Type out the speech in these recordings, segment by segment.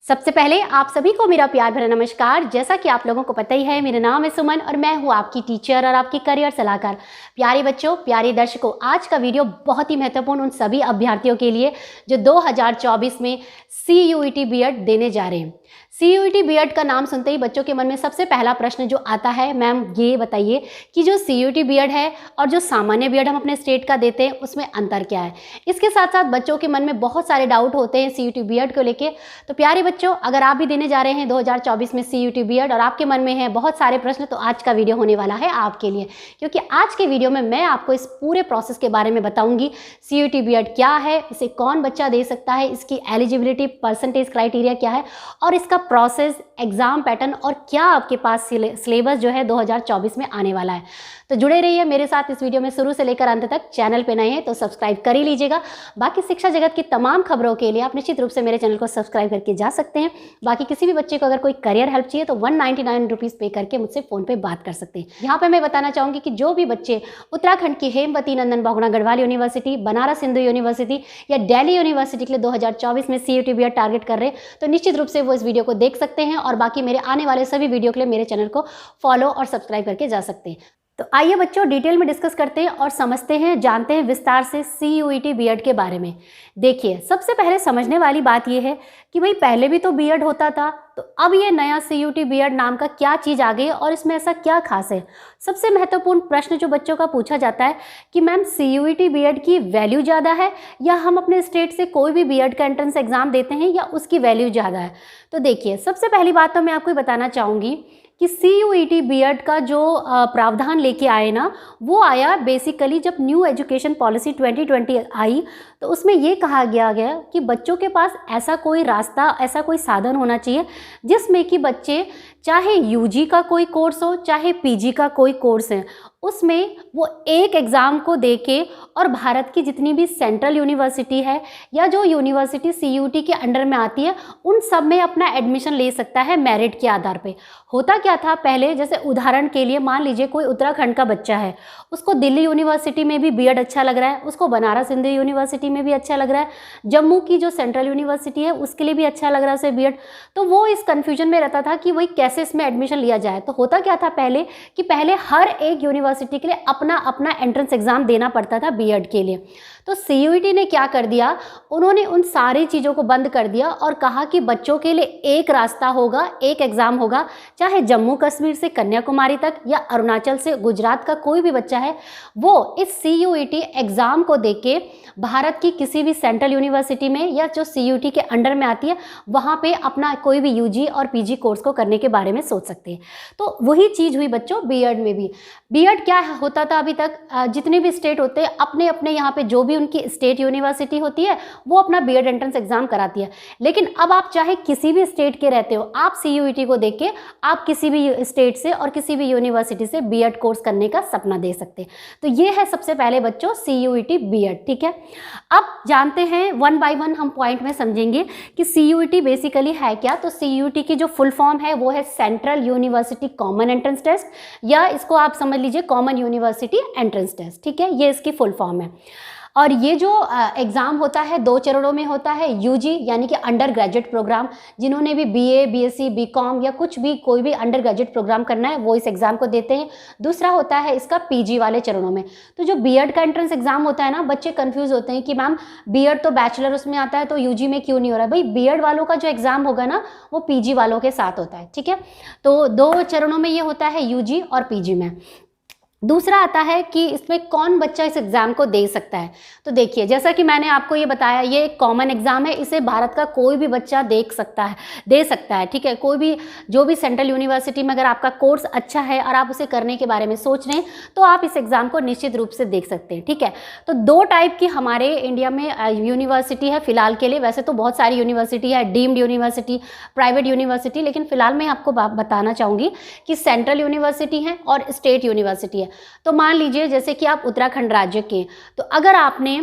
सबसे पहले आप सभी को मेरा प्यार भरा नमस्कार। जैसा कि आप लोगों को पता ही है, मेरा नाम है सुमन और मैं हूँ आपकी टीचर और आपकी करियर सलाहकार। प्यारे बच्चों, प्यारे दर्शकों, आज का वीडियो बहुत ही महत्वपूर्ण उन सभी अभ्यर्थियों के लिए जो 2024 में CUET बीएड देने जा रहे हैं। CUET बीएड का नाम सुनते ही बच्चों के मन में सबसे पहला प्रश्न जो आता है, मैम ये बताइए कि जो CUET बीएड है और जो सामान्य बीएड हम अपने स्टेट का देते हैं उसमें अंतर क्या है। इसके साथ साथ बच्चों के मन में बहुत सारे डाउट होते हैं CUET बीएड को लेके। तो प्यारे बच्चों, अगर आप भी देने जा रहे हैं 2024 में CUET बीएड और आपके मन में है बहुत सारे प्रश्न, तो आज का वीडियो होने वाला है आपके लिए, क्योंकि आज के वीडियो में मैं आपको इस पूरे प्रोसेस के बारे में बताऊंगी। CUET बीएड क्या है, इसे कौन बच्चा दे सकता है, इसकी एलिजिबिलिटी परसेंटेज क्राइटेरिया क्या है और इसका प्रोसेस, एग्जाम पैटर्न और क्या आपके पास सिलेबस जो है 2024 में आने वाला है। तो जुड़े रहिए मेरे साथ इस वीडियो में शुरू से लेकर अंत तक। चैनल पे नए हैं तो सब्सक्राइब कर ही लीजिएगा। बाकी शिक्षा जगत की तमाम खबरों के लिए आप निश्चित रूप से मेरे चैनल को सब्सक्राइब करके जा सकते हैं। बाकी किसी भी बच्चे को अगर कोई करियर हेल्प चाहिए तो 199 रुपीज़ पे करके मुझसे फ़ोन पे बात कर सकते हैं। यहाँ पे मैं बताना चाहूँगी कि जो भी बच्चे उत्तराखंड की हेमवती नंदन बहुगुणा गढ़वाल यूनिवर्सिटी, बनारस हिंदू यूनिवर्सिटी या दिल्ली यूनिवर्सिटी के लिए 2024 में CUET बीएड टारगेट कर रहे हैं, तो निश्चित रूप से वो इस वीडियो को देख सकते हैं और बाकी मेरे आने वाले सभी वीडियो के लिए मेरे चैनल को फॉलो और सब्सक्राइब करके जा सकते हैं। तो आइए बच्चों, डिटेल में डिस्कस करते हैं और समझते हैं, जानते हैं विस्तार से CUET बीएड के बारे में। देखिए, सबसे पहले समझने वाली बात यह है कि भाई पहले भी तो बीएड होता था, तो अब ये नया CUET बीएड नाम का क्या चीज़ आ गई है और इसमें ऐसा क्या खास है। सबसे महत्वपूर्ण प्रश्न जो बच्चों का पूछा जाता है कि मैम CUET बीएड की वैल्यू ज़्यादा है या हम अपने स्टेट से कोई भी बीएड का एंट्रेंस एग्जाम देते हैं या उसकी वैल्यू ज़्यादा है। तो देखिए, सबसे पहली बात तो मैं आपको बताना चाहूँगी कि CUET बीएड का जो प्रावधान लेके आए ना, वो आया बेसिकली जब न्यू एजुकेशन पॉलिसी 2020 आई, तो उसमें ये कहा गया कि बच्चों के पास ऐसा कोई रास्ता, ऐसा कोई साधन होना चाहिए जिसमें कि बच्चे चाहे UG का कोई कोर्स हो चाहे PG का कोई कोर्स है, उसमें वो एक एग्ज़ाम को देके और भारत की जितनी भी सेंट्रल यूनिवर्सिटी है या जो यूनिवर्सिटी CUET के अंडर में आती है, उन सब में अपना एडमिशन ले सकता है मेरिट के आधार पे। होता क्या था पहले, जैसे उदाहरण के लिए मान लीजिए कोई उत्तराखंड का बच्चा है, उसको दिल्ली यूनिवर्सिटी में भी बीएड अच्छा लग रहा है, उसको बनारस हिंदू यूनिवर्सिटी में भी अच्छा लग रहा है, जम्मू की जो सेंट्रल यूनिवर्सिटी है उसके लिए भी अच्छा लग रहा है उसे बीएड, तो वो इस कन्फ्यूजन में रहता था कि वही कैसे इसमें एडमिशन लिया जाए। तो होता क्या था पहले कि पहले हर एक यूनिवर्सिटी के लिए अपना अपना एंट्रेंस एग्जाम देना पड़ता था बीएड के लिए। तो CUET ने क्या कर दिया, उन्होंने उन सारी चीज़ों को बंद कर दिया और कहा कि बच्चों के लिए एक रास्ता होगा, एक एग्ज़ाम होगा, चाहे जम्मू कश्मीर से कन्याकुमारी तक या अरुणाचल से गुजरात का कोई भी बच्चा है, वो इस CUET एग्ज़ाम को देके भारत की किसी भी सेंट्रल यूनिवर्सिटी में या जो CUET के अंडर में आती है वहाँ पे अपना कोई भी UG और PG कोर्स को करने के बारे में सोच सकते हैं। तो वही चीज़ हुई बच्चों बीएड में भी। बीएड क्या होता था अभी तक, जितने भी स्टेट होते हैं अपने अपने यहाँ पे जो भी उनकी स्टेट यूनिवर्सिटी होती है वो अपना बीएड एंट्रेंस एग्जाम कराती है। लेकिन अब आप चाहे किसी भी स्टेट के रहते हो, आप CUET को देख के आप किसी भी स्टेट से और किसी भी यूनिवर्सिटी से बीएड कोर्स करने का सपना दे सकते हैं। तो ये है सबसे पहले बच्चों CUET बीएड, ठीक है। अब जानते हैं वन बाय वन, हम पॉइंट में समझेंगे कि CUET बेसिकली है क्या। तो CUET की जो फुल फॉर्म है वो है central university common entrance test, या इसको आप समझ लीजिए कॉमन यूनिवर्सिटी एंट्रेंस टेस्ट, ठीक है, ये इसकी फुल फॉर्म है। और ये जो एग्ज़ाम होता है 2 चरणों में होता है। UG यानी कि अंडर ग्रेजुएट प्रोग्राम, जिन्होंने भी BA, BSc, BCom या कुछ भी कोई भी अंडर ग्रेजुएट प्रोग्राम करना है वो इस एग्ज़ाम को देते हैं। दूसरा होता है इसका PG वाले चरणों में। तो जो बीएड का एंट्रेंस एग्जाम होता है ना, बच्चे कंफ्यूज होते हैं कि मैम बीएड तो बैचलर उसमें आता है तो UG में क्यों नहीं हो रहा है। भाई बीएड वालों का जो एग्ज़ाम होगा ना वो PG वालों के साथ होता है, ठीक है। तो 2 चरणों में ये होता है, UG और PG में। दूसरा आता है कि इसमें कौन बच्चा इस एग्ज़ाम को दे सकता है। तो देखिए, जैसा कि मैंने आपको ये बताया, ये एक कॉमन एग्ज़ाम है, इसे भारत का कोई भी बच्चा दे सकता है, ठीक है। कोई भी जो भी सेंट्रल यूनिवर्सिटी में अगर आपका कोर्स अच्छा है और आप उसे करने के बारे में सोच रहे हैं तो आप इस एग्ज़ाम को निश्चित रूप से देख सकते हैं, ठीक है। तो 2 टाइप की हमारे इंडिया में यूनिवर्सिटी है फिलहाल के लिए। वैसे तो बहुत सारी यूनिवर्सिटी है, डीम्ड यूनिवर्सिटी, प्राइवेट यूनिवर्सिटी, लेकिन फिलहाल मैं आपको बताना चाहूँगी कि सेंट्रल यूनिवर्सिटी है और स्टेट यूनिवर्सिटी है। तो मान लीजिए जैसे कि आप उत्तराखंड राज्य के, तो अगर आपने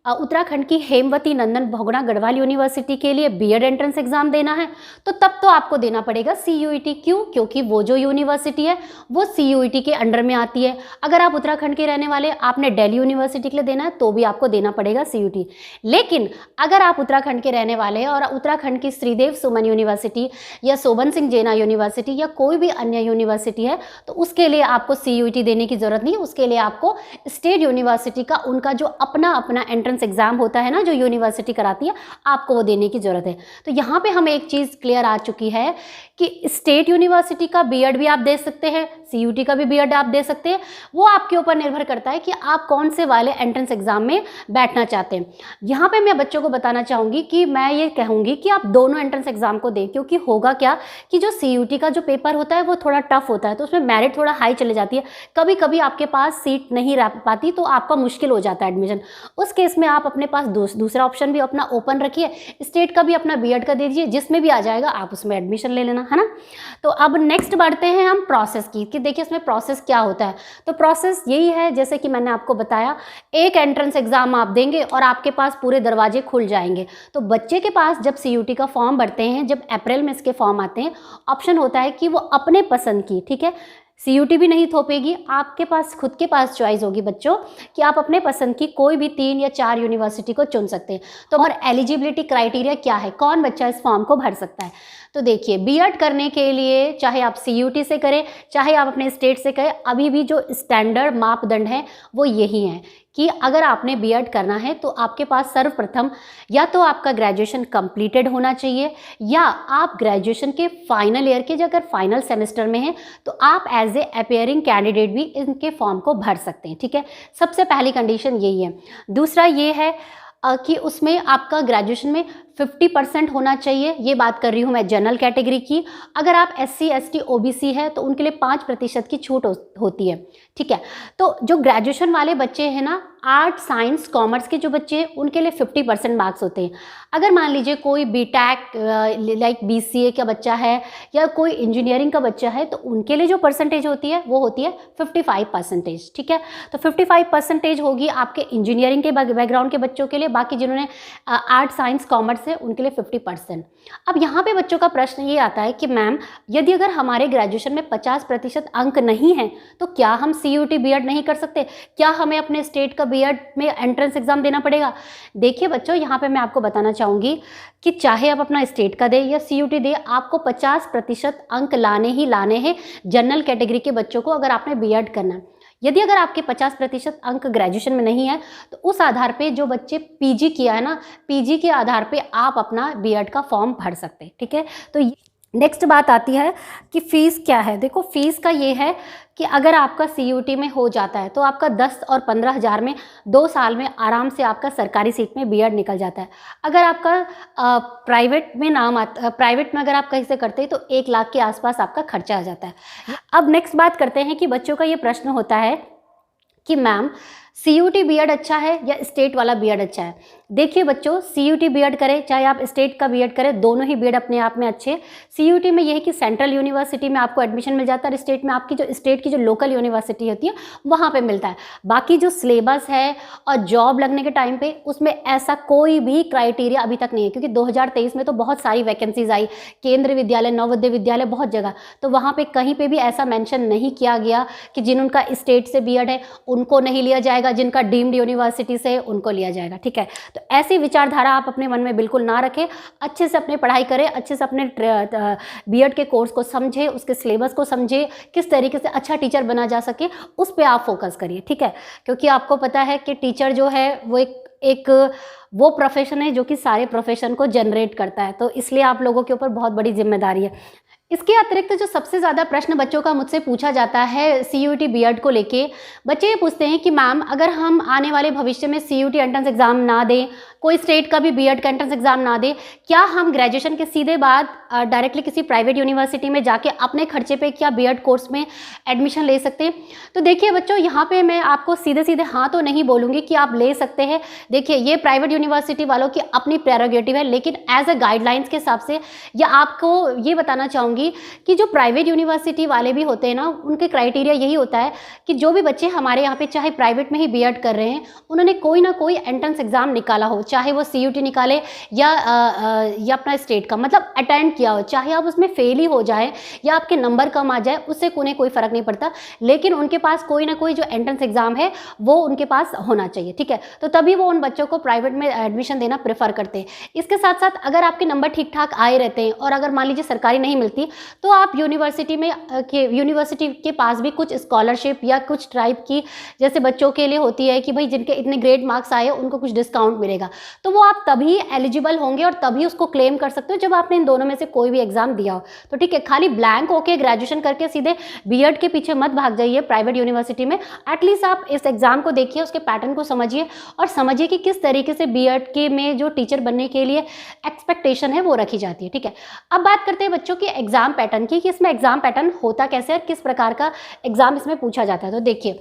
उत्तराखंड की हेमवती नंदन बहुगुणा गढ़वाल यूनिवर्सिटी के लिए बीएड एंट्रेंस एग्जाम देना है तो तब तो आपको देना पड़ेगा CUET। क्यों? क्योंकि वो जो यूनिवर्सिटी है वो CUET के अंडर में आती है। अगर आप उत्तराखंड के रहने वाले आपने दिल्ली यूनिवर्सिटी के लिए देना है तो भी आपको देना पड़ेगा CUET। लेकिन अगर आप उत्तराखंड के रहने वाले और उत्तराखंड की श्रीदेव सुमन यूनिवर्सिटी या शोभन सिंह जैना यूनिवर्सिटी या कोई भी अन्य यूनिवर्सिटी है तो उसके लिए आपको CUET देने की जरूरत नहीं। उसके लिए आपको स्टेट यूनिवर्सिटी का उनका जो अपना एंट्रेंस एग्जाम होता है ना, जो यूनिवर्सिटी कराती है, आपको वो देने की जरूरत है। तो यहाँ पे हमें एक चीज क्लियर आ चुकी है कि स्टेट यूनिवर्सिटी का बीएड भी आप दे सकते हैं, CUET का भी बीएड आप दे सकते हैं। वो आपके ऊपर निर्भर करता है कि आप कौन से वाले एंट्रेंस एग्जाम में बैठना चाहते हैं। यहाँ पे मैं बच्चों को बताना चाहूँगी कि मैं ये कहूँगी कि आप दोनों एंट्रेंस एग्जाम को दें, क्योंकि होगा क्या कि जो CUET का जो पेपर होता है वो थोड़ा टफ होता है, तो उसमें मेरिट थोड़ा हाई चले जाती है। कभी कभी आपके पास सीट नहीं रह पाती तो आपका मुश्किल हो जाता है एडमिशन। उस केस में आप अपने पास दूसरा ऑप्शन भी अपना ओपन रखिए, स्टेट का भी अपना बीएड का दे दीजिए, जिसमें भी आ जाएगा आप उसमें एडमिशन ले लेना, है ना। तो अब नेक्स्ट बढ़ते हैं हम प्रोसेस की, कि देखिए इसमें प्रोसेस क्या होता है। तो प्रोसेस यही है, जैसे कि मैंने आपको बताया, एक एंट्रेंस एग्जाम आप देंगे और आपके पास पूरे दरवाजे खुल जाएंगे। तो बच्चे के पास जब CUET का फॉर्म भरते हैं, जब अप्रैल में इसके फॉर्म आते हैं, ऑप्शन होता है कि वो अपने पसंद की, ठीक है, CUET भी नहीं थोपेगी, आपके पास खुद के पास चॉइस होगी बच्चों कि आप अपने पसंद की कोई भी 3 या 4 यूनिवर्सिटी को चुन सकते हैं। तो और एलिजिबिलिटी क्राइटेरिया क्या है, कौन बच्चा इस फॉर्म को भर सकता है। तो देखिए बीएड करने के लिए चाहे आप CUET से करें चाहे आप अपने स्टेट से करें, अभी भी जो स्टैंडर्ड मापदंड है वो यही है कि अगर आपने बीएड करना है तो आपके पास सर्वप्रथम या तो आपका ग्रेजुएशन कंप्लीटेड होना चाहिए, या आप ग्रेजुएशन के फाइनल ईयर के जो अगर फाइनल सेमेस्टर में हैं तो आप एज ए अपेयरिंग कैंडिडेट भी इनके फॉर्म को भर सकते हैं, ठीक है। सबसे पहली कंडीशन यही है। दूसरा ये है कि उसमें आपका ग्रेजुएशन में 50% होना चाहिए। ये बात कर रही हूँ मैं जनरल कैटेगरी की। अगर आप SC ST OBC है तो उनके लिए 5% की छूट होती है, ठीक है। तो जो ग्रेजुएशन वाले बच्चे हैं ना, आर्ट साइंस कॉमर्स के जो बच्चे हैं उनके लिए 50% मार्क्स होते हैं। अगर मान लीजिए कोई BTech लाइक BCA का बच्चा है या कोई इंजीनियरिंग का बच्चा है तो उनके लिए जो परसेंटेज होती है वो होती है 55%, ठीक है। तो 55% होगी आपके इंजीनियरिंग के बैकग्राउंड के बच्चों के लिए, बाकी जिन्होंने आर्ट साइंस कॉमर्स है उनके लिए 50%। अब यहाँ पे बच्चों का प्रश्न ये आता है कि मैम यदि अगर हमारे ग्रेजुएशन में 50% अंक नहीं है तो क्या हम CUET बीएड नहीं कर सकते? क्या हमें अपने स्टेट का बीएड में एंट्रेंस एग्जाम देना पड़ेगा? देखिए बच्चों, यहाँ पे मैं आपको बताना चाहूँगी कि चाहे आप अपना स्टेट का दे या CUET दे, आपको 50% अंक लाने ही लाने हैं जनरल कैटेगरी के बच्चों को, अगर आपने बीएड करना है। यदि अगर आपके 50% अंक ग्रेजुएशन में नहीं है तो उस आधार पे जो बच्चे PG किया है ना, PG के आधार पे आप अपना बीएड का फॉर्म भर सकते हैं, ठीक है। तो नेक्स्ट बात आती है कि फ़ीस क्या है। देखो फीस का ये है कि अगर आपका CUET में हो जाता है तो आपका 10 और 15 हज़ार में 2 साल में आराम से आपका सरकारी सीट में बीएड निकल जाता है। अगर आपका प्राइवेट में नाम आता, प्राइवेट में अगर आप कहीं से करते हैं तो 1 लाख के आसपास आपका खर्चा आ जाता है। अब नेक्स्ट बात करते हैं कि बच्चों का ये प्रश्न होता है कि मैम CUET बीएड अच्छा है या स्टेट वाला बीएड अच्छा है। देखिए बच्चों, CUET बीएड करें चाहे आप स्टेट का बीएड करें, दोनों ही बीएड अपने आप में अच्छे। CUET में यह है कि सेंट्रल यूनिवर्सिटी में आपको एडमिशन मिल जाता है और स्टेट में आपकी जो स्टेट की जो लोकल यूनिवर्सिटी होती है वहाँ पे मिलता है। बाकी जो सिलेबस है और जॉब लगने के टाइम पे उसमें ऐसा कोई भी क्राइटेरिया अभी तक नहीं है, क्योंकि 2023 में तो बहुत सारी वैकेंसीज आई, केंद्रीय विद्यालय, नवोदय विद्यालय, बहुत जगह, तो वहाँ पर कहीं पर भी ऐसा मैंशन नहीं किया गया कि जिनका स्टेट से बीएड है उनको नहीं लिया जाएगा, जिनका डीम्ड यूनिवर्सिटी से उनको लिया जाएगा, ठीक है। तो ऐसी विचारधारा आप अपने मन में बिल्कुल ना रखें, अच्छे से अपनी पढ़ाई करें, अच्छे से अपने बीएड के कोर्स को समझें, उसके सिलेबस को समझें, किस तरीके से अच्छा टीचर बना जा सके उस पर आप फोकस करिए, ठीक है। क्योंकि आपको पता है कि टीचर जो है वो एक वो प्रोफेशन है जो कि सारे प्रोफेशन को जनरेट करता है, तो इसलिए आप लोगों के ऊपर बहुत बड़ी जिम्मेदारी है। इसके अतिरिक्त जो सबसे ज़्यादा प्रश्न बच्चों का मुझसे पूछा जाता है CUET बीएड को लेके, बच्चे ये पूछते हैं कि मैम अगर हम आने वाले भविष्य में CUET एंट्रेंस एग्ज़ाम ना दें, कोई स्टेट का भी बीएड का एंट्रेंस एग्ज़ाम ना दे, क्या हम ग्रेजुएशन के सीधे बाद डायरेक्टली किसी प्राइवेट यूनिवर्सिटी में जाके अपने खर्चे पे क्या बीएड कोर्स में एडमिशन ले सकते हैं? तो देखिए बच्चों, यहाँ पे मैं आपको सीधे सीधे हाँ तो नहीं बोलूँगी कि आप ले सकते हैं। देखिए ये प्राइवेट यूनिवर्सिटी वालों की अपनी प्रेरोगेटिव है, लेकिन एज ए गाइडलाइंस के हिसाब से या आपको ये बताना चाहूँगी चाहूँगी कि जो प्राइवेट यूनिवर्सिटी वाले भी होते हैं ना, उनके क्राइटेरिया यही होता है कि जो भी बच्चे हमारे यहाँ पे चाहे प्राइवेट में ही बीएड कर रहे हैं, उन्होंने कोई ना कोई एंट्रेंस एग्जाम निकाला हो, चाहे वो CUT निकाले या अपना स्टेट का मतलब अटेंड किया हो, चाहे आप उसमें फेल ही हो जाए या आपके नंबर कम आ जाए, उससे उन्हें कोई फ़र्क नहीं पड़ता, लेकिन उनके पास कोई ना कोई जो एंट्रेंस एग्जाम है वो उनके पास होना चाहिए, ठीक है। तो तभी वो उन बच्चों को प्राइवेट में एडमिशन देना प्रेफर करते हैं। इसके साथ साथ अगर आपके नंबर ठीक ठाक आए रहते हैं और अगर मान लीजिए सरकारी नहीं मिलती, तो आप यूनिवर्सिटी के पास भी कुछ स्कॉलरशिप या कुछ टाइप की जैसे बच्चों के लिए होती है कि भाई जिनके इतने ग्रेड मार्क्स आए उनको कुछ डिस्काउंट मिलेगा, तो वो आप तभी एलिजिबल होंगे और तभी उसको क्लेम कर सकते हो जब आपने इन दोनों में से कोई भी एग्जाम दिया हो। तो ठीक है, खाली ब्लैंक होके ग्रेजुएशन करके सीधे बीएड के पीछे मत भाग जाइए प्राइवेट यूनिवर्सिटी में। एटलीस्ट आप इस एग्जाम को देखिए, उसके पैटर्न को समझिए और समझिए कि किस तरीके से बीएड के में जो टीचर बनने के लिए एक्सपेक्टेशन है वो रखी जाती है, ठीक है। अब बात करते हैं बच्चों की एग्जाम पैटर्न की, कि इसमें एग्जाम पैटर्न होता कैसे और किस प्रकार का एग्जाम इसमें पूछा जाता है। तो देखिए,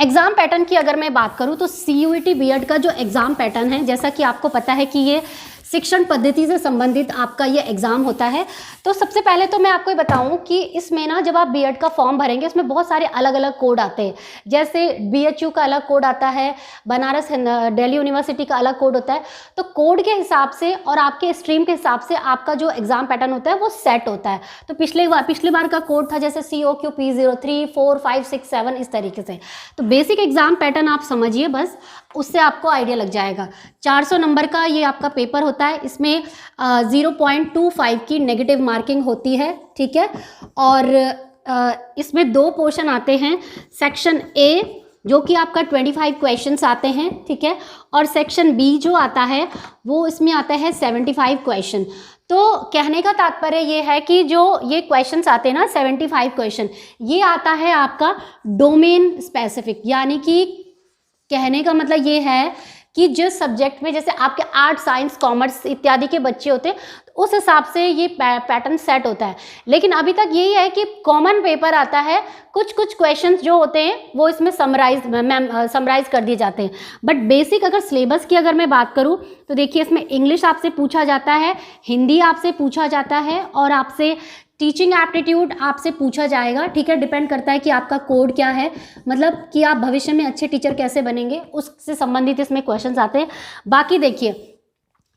एग्जाम पैटर्न की अगर मैं बात करूं तो CUET बीएड का जो एग्जाम पैटर्न है, जैसा कि आपको पता है कि ये शिक्षण पद्धति से संबंधित आपका ये एग्जाम होता है। तो सबसे पहले तो मैं आपको ये बताऊं कि इसमें ना जब आप बीएड का फॉर्म भरेंगे उसमें बहुत सारे अलग अलग कोड आते हैं, जैसे BHU का अलग कोड आता है, बनारस दिल्ली यूनिवर्सिटी का अलग कोड होता है। तो कोड के हिसाब से और आपके स्ट्रीम के हिसाब से आपका जो एग्जाम पैटर्न होता है वो सेट होता है। तो पिछले बार का कोड था जैसे COQ P03 4 5 6 7 इस तरीके से। तो बेसिक एग्जाम पैटर्न आप समझिए, बस उससे आपको आइडिया लग जाएगा। 400 नंबर का ये आपका पेपर होता है, इसमें 0.25 की नेगेटिव मार्किंग होती है, ठीक है। और इसमें 2 पोर्शन आते हैं, सेक्शन A जो कि आपका 25 क्वेश्चंस आते हैं, ठीक है, और सेक्शन B जो आता है वो इसमें आता है 75 क्वेश्चन। तो कहने का तात्पर्य ये है कि जो ये क्वेश्चंस आते हैं ना 75 क्वेश्चन, ये आता है आपका डोमेन स्पेसिफिक, यानी कि कहने का मतलब ये है कि जिस सब्जेक्ट में जैसे आपके आर्ट, साइंस, कॉमर्स इत्यादि के बच्चे होते हैं तो उस हिसाब से ये पैटर्न सेट होता है। लेकिन अभी तक यही है कि कॉमन पेपर आता है, कुछ क्वेश्चंस जो होते हैं वो इसमें समराइज कर दिए जाते हैं। बट बेसिक अगर सिलेबस की अगर मैं बात करूं तो देखिए, इसमें इंग्लिश आपसे पूछा जाता है, हिंदी आपसे पूछा जाता है और आपसे टीचिंग एप्टीट्यूड आपसे पूछा जाएगा, ठीक है। डिपेंड करता है कि आपका कोड क्या है, मतलब कि आप भविष्य में अच्छे टीचर कैसे बनेंगे, उससे संबंधित इसमें क्वेश्चंस आते हैं। बाकी देखिए,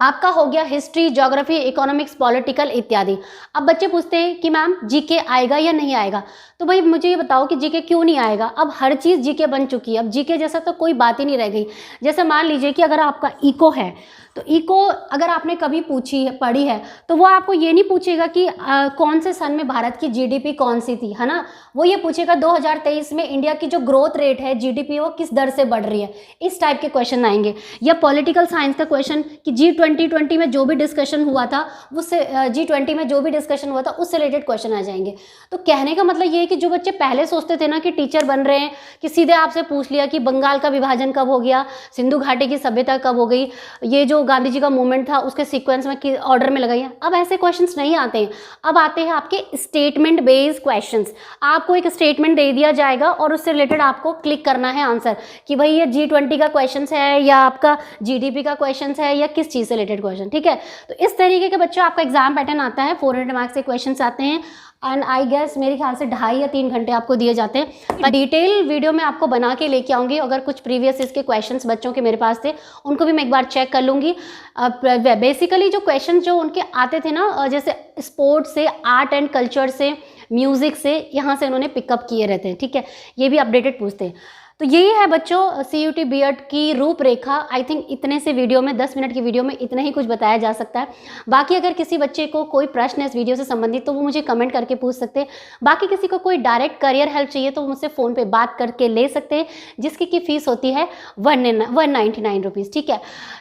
आपका हो गया हिस्ट्री, ज्योग्राफी, इकोनॉमिक्स, पॉलिटिकल इत्यादि। अब बच्चे पूछते हैं कि मैम जीके आएगा या नहीं आएगा, तो भाई मुझे ये बताओ कि जीके क्यों नहीं आएगा। अब हर चीज़ जीके बन चुकी है, अब जीके जैसा तो कोई बात ही नहीं रह गई। जैसे मान लीजिए कि अगर आपका इको है तो इको अगर आपने कभी पढ़ी है तो वो आपको ये नहीं पूछेगा कि कौन से सन में भारत की जीडीपी कौन सी थी, है ना। वो ये पूछेगा 2023 में इंडिया की जो ग्रोथ रेट है जीडीपी वो किस दर से बढ़ रही है, इस टाइप के क्वेश्चन आएंगे। या पॉलिटिकल साइंस का क्वेश्चन कि G20 में जो भी डिस्कशन हुआ था उससे G20 में जो भी डिस्कशन हुआ था उससे रिलेटेड क्वेश्चन आ जाएंगे। तो कहने का मतलब ये है कि जो बच्चे पहले सोचते थे ना कि टीचर बन रहे हैं, कि सीधे आपसे पूछ लिया कि बंगाल का विभाजन कब हो गया, सिंधु घाटी की सभ्यता कब हो गई, ये जो गांधी जी का मूवमेंट था उसके सीक्वेंस में ऑर्डर में लगाइए। अब ऐसे क्वेश्चंस नहीं आते हैं, अब आते हैं आपके स्टेटमेंट बेस्ड क्वेश्चंस। आपको एक स्टेटमेंट दे दिया जाएगा और उससे रिलेटेड आपको क्लिक करना है आंसर कि भाई ये G20 का क्वेश्चन है या आपका GDP का क्वेश्चन है या किस चीज़ से रिलेटेड क्वेश्चन, ठीक है। तो इस तरीके के बच्चों आपका एग्जाम पैटर्न आता है, 400 मार्क्स के क्वेश्चन आते हैं एंड आई गेस मेरे ख्याल से 2.5 या 3 घंटे आपको दिए जाते हैं। डिटेल वीडियो में आपको बना के लेके आऊँगी, अगर कुछ प्रीवियस इसके क्वेश्चंस बच्चों के मेरे पास थे उनको भी मैं एक बार चेक कर लूँगी। बेसिकली जो क्वेश्चन जो उनके आते थे ना, जैसे स्पोर्ट्स से, आर्ट एंड कल्चर से, म्यूज़िक से, यहाँ से उन्होंने पिकअप किए रहते हैं, ठीक है। ये भी अपडेटेड पूछते हैं। तो यही है बच्चों CUT बीएड की रूपरेखा। आई थिंक इतने से वीडियो में 10 मिनट की वीडियो में इतना ही कुछ बताया जा सकता है। बाकी अगर किसी बच्चे को कोई प्रश्न है इस वीडियो से संबंधित तो वो मुझे कमेंट करके पूछ सकते हैं। बाकी किसी को कोई डायरेक्ट करियर हेल्प चाहिए तो वो मुझसे फ़ोन पे बात करके ले सकते हैं, जिसकी की फ़ीस होती है 199 रुपीज़, ठीक है।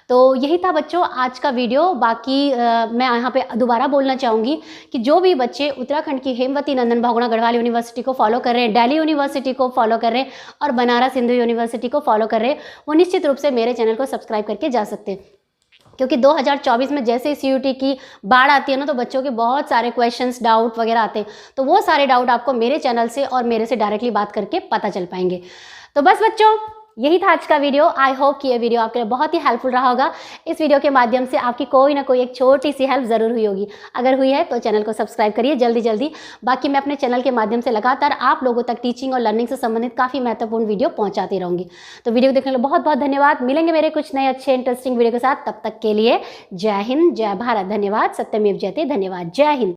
तो यही था बच्चों आज का वीडियो। बाकी मैं यहाँ पे दोबारा बोलना चाहूँगी कि जो भी बच्चे उत्तराखंड की हेमवती नंदन बहुगुणा गढ़वाल यूनिवर्सिटी को फॉलो कर रहे हैं, दिल्ली यूनिवर्सिटी को फॉलो कर रहे हैं और बनारस हिंदू यूनिवर्सिटी को फॉलो कर रहे हैं, वो निश्चित रूप से मेरे चैनल को सब्सक्राइब करके जा सकते हैं। क्योंकि 2024 में जैसे ही CUT की बाढ़ आती है ना, तो बच्चों के बहुत सारे क्वेश्चंस, डाउट वगैरह आते हैं, तो वो सारे डाउट आपको मेरे चैनल से और मेरे से डायरेक्टली बात करके पता चल पाएंगे। तो बस बच्चों यही था आज का वीडियो। आई होप कि ये वीडियो आपके लिए बहुत ही हेल्पफुल रहा होगा। इस वीडियो के माध्यम से आपकी कोई ना कोई एक छोटी सी हेल्प ज़रूर हुई होगी। अगर हुई है तो चैनल को सब्सक्राइब करिए जल्दी जल्दी। बाकी मैं अपने चैनल के माध्यम से लगातार आप लोगों तक टीचिंग और लर्निंग से संबंधित काफ़ी महत्वपूर्ण वीडियो पहुँचाती रहूँगी। तो वीडियो देखने के लिए बहुत बहुत धन्यवाद। मिलेंगे मेरे कुछ नए अच्छे इंटरेस्टिंग वीडियो के साथ। तब तक के लिए जय हिंद, जय भारत। धन्यवाद। सत्यमेव जयते। धन्यवाद। जय हिंद।